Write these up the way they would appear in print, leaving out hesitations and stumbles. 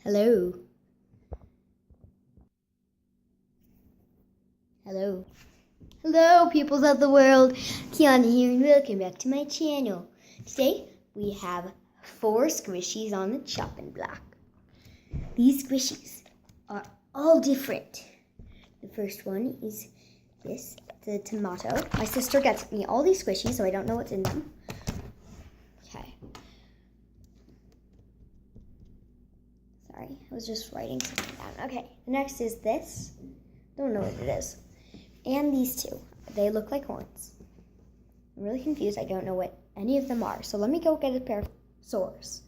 Hello. Hello. Hello, peoples of the world. Kiana here, and welcome back to my channel. Today, we have 4 squishies on the chopping block. These squishies are all different. The first one is this, the tomato. My sister gets me all these squishies, so I don't know what's in them. Okay. Sorry, I was just writing something down. Okay, the next is this. Don't know what it is. And these two. They look like horns. I'm really confused. I don't know what any of them are. So let me go get a pair of saws.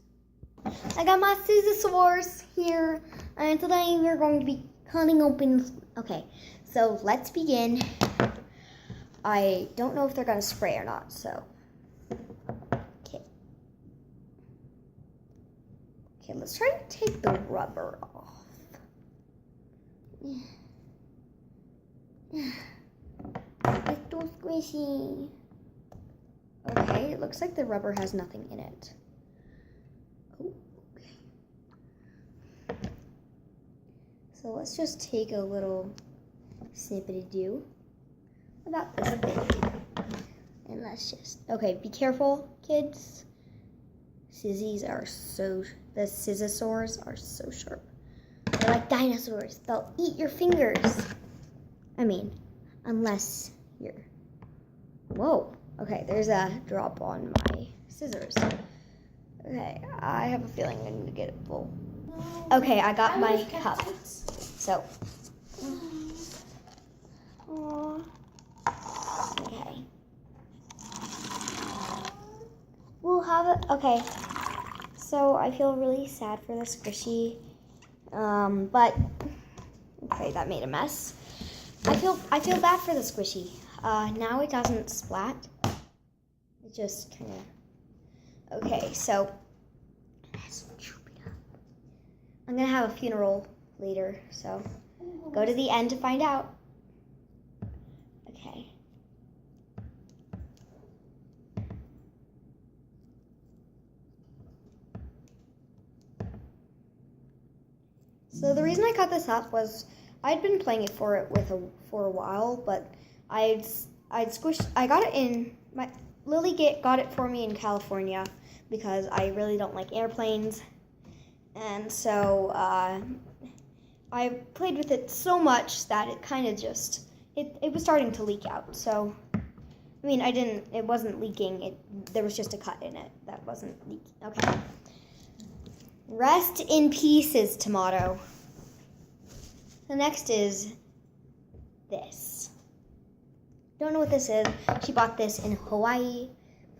I got my scissors here. And today we're going to be cutting open. Okay, so let's begin. I don't know if they're going to spray or not, so. Okay, let's try to take the rubber off. It's too squishy. Okay, it looks like the rubber has nothing in it. Oh, okay. So let's just take a little snippety-doo about this big. And let's just, okay, be careful, kids. The scissosaurs are so sharp. They're like dinosaurs. They'll eat your fingers. I mean, unless you're... Whoa. Okay, there's a drop on my scissors. Okay, I have a feeling I need to get it full. Okay, I got my cup. So. Okay. We'll have it. Okay. So I feel really sad for the squishy. But okay, that made a mess. I feel bad for the squishy. Now it doesn't splat. It just kind of. Okay, so I'm gonna have a funeral later. So go to the end to find out. Okay. So the reason I cut this up was I'd been playing it for a while, but I got it in Lily got it for me in California because I really don't like airplanes, and so I played with it so much that it kind of just it was starting to leak out. So I mean, it wasn't leaking. There was just a cut in it that wasn't leaking. Okay. Rest in pieces, tomato. The next is this. Don't know what this is. She bought this in Hawaii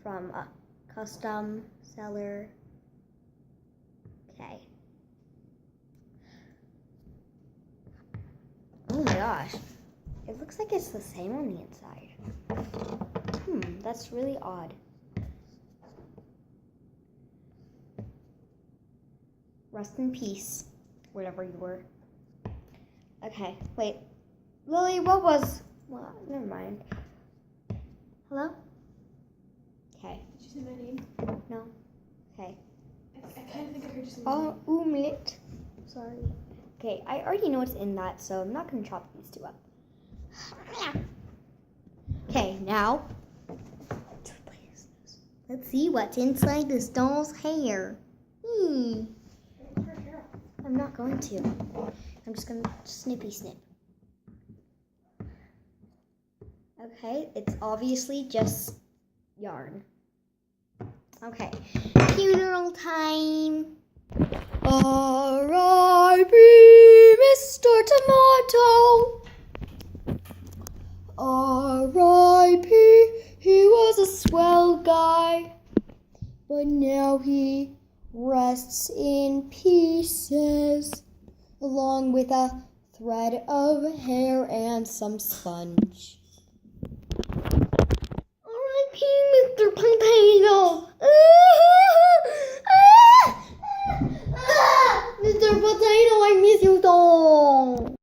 from a custom seller. Okay. Oh my gosh. It looks like it's the same on the inside. That's really odd. Rest in peace, whatever you were. Okay, wait. Lily, what was... Well, never mind. Hello? Okay. Did you say my name? No. Okay. I kind of think I heard you say my name. Oh, omelet. Sorry. Okay, I already know what's in that, so I'm not going to chop these two up. Okay, now... Let's see what's inside this doll's hair. I'm not going to. I'm just going to snippy snip. Okay, it's obviously just yarn. Okay, funeral time. R.I.P. Mr. Tomato. R.I.P. He was a swell guy, but now he rests in pieces, along with a thread of hair and some sponge. R.I.P. Mr. Potato! Mr. Potato, I miss you so!